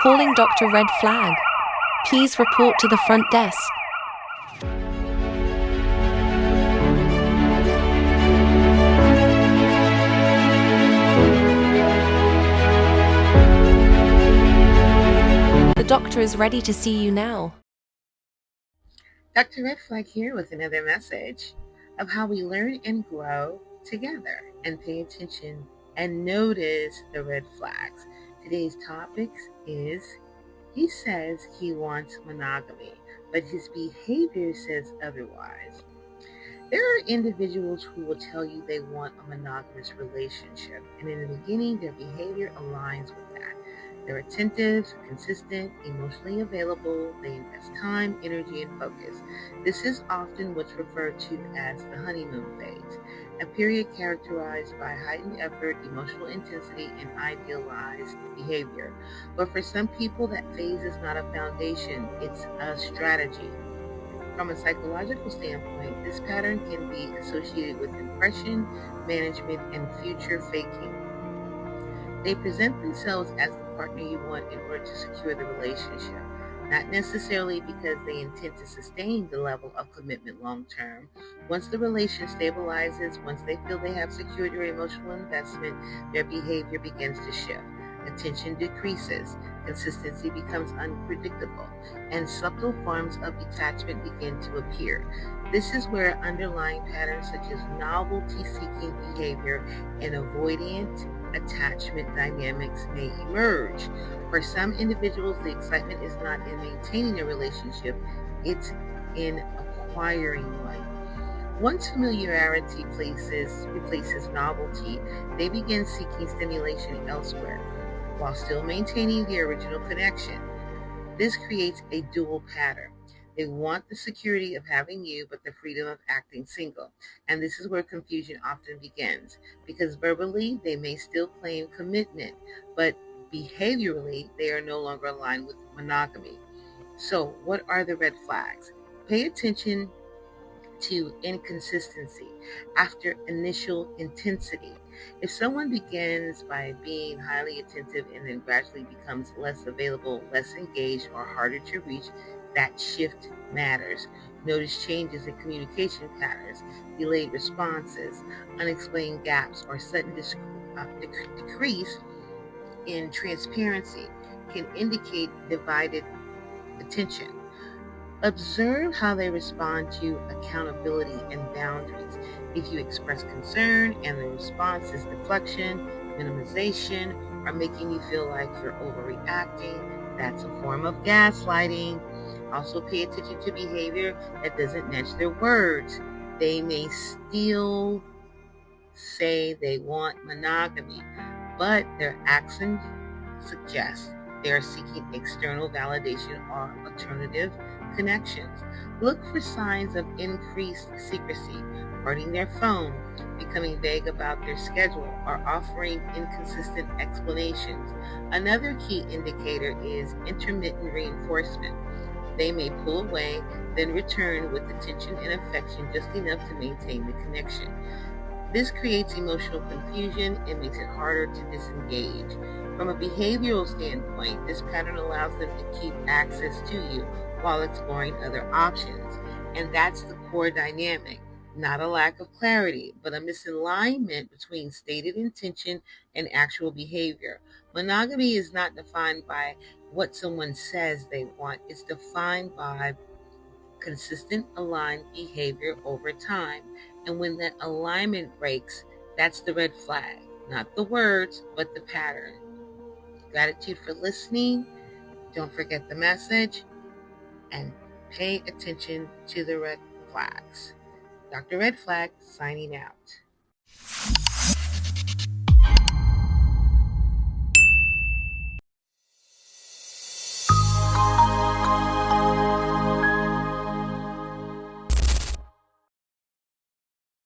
Calling Dr. Red Flag. Please report to the front desk. The doctor is ready to see you now. Dr. Red Flag here with another message of how we learn and grow together and pay attention and notice the red flags. Today's topic is he says he wants monogamy, but his behavior says otherwise. There are individuals who will tell you they want a monogamous relationship, and in the beginning, their behavior aligns with that. They're attentive, consistent, emotionally available, they invest time, energy, and focus. This is often what's referred to as the honeymoon phase, a period characterized by heightened effort, emotional intensity, and idealized behavior. But for some people, that phase is not a foundation, it's a strategy. From a psychological standpoint, this pattern can be associated with impression management and future faking. They present themselves as the partner you want in order to secure the relationship, not necessarily because they intend to sustain the level of commitment long term. Once the relation stabilizes, once they feel they have secured your emotional investment, their behavior begins to shift. Attention decreases, consistency becomes unpredictable, and subtle forms of detachment begin to appear. This is where underlying patterns such as novelty-seeking behavior and avoidant attachment dynamics may emerge. For some individuals, the excitement is not in maintaining a relationship, it's in acquiring one. Once familiarity replaces novelty, they begin seeking stimulation elsewhere, while still maintaining the original connection. This creates a dual pattern. They want the security of having you, but the freedom of acting single. And this is where confusion often begins, because verbally they may still claim commitment, but behaviorally they are no longer aligned with monogamy. So, what are the red flags? Pay attention to inconsistency after initial intensity. If someone begins by being highly attentive and then gradually becomes less available, less engaged, or harder to reach, that shift matters. Notice changes in communication patterns, delayed responses, unexplained gaps, or sudden decrease in transparency can indicate divided attention. Observe how they respond to accountability and boundaries. If you express concern and the response is deflection, minimization, or making you feel like you're overreacting, that's a form of gaslighting. Also pay attention to behavior that doesn't match their words. They may still say they want monogamy, but their actions suggest they are seeking external validation or alternative connections. Look for signs of increased secrecy, guarding their phone, becoming vague about their schedule, or offering inconsistent explanations. Another key indicator is intermittent reinforcement. They may pull away, then return with attention and affection just enough to maintain the connection. This creates emotional confusion and makes it harder to disengage. From a behavioral standpoint, this pattern allows them to keep access to you while exploring other options. And that's the core dynamic. Not a lack of clarity, but a misalignment between stated intention and actual behavior. Monogamy is not defined by what someone says they want, it's defined by consistent aligned behavior over time. And when that alignment breaks, that's the red flag. Not the words, but the pattern. Gratitude for listening. Don't forget the message and pay attention to the red flags. Dr. Red Flag signing out.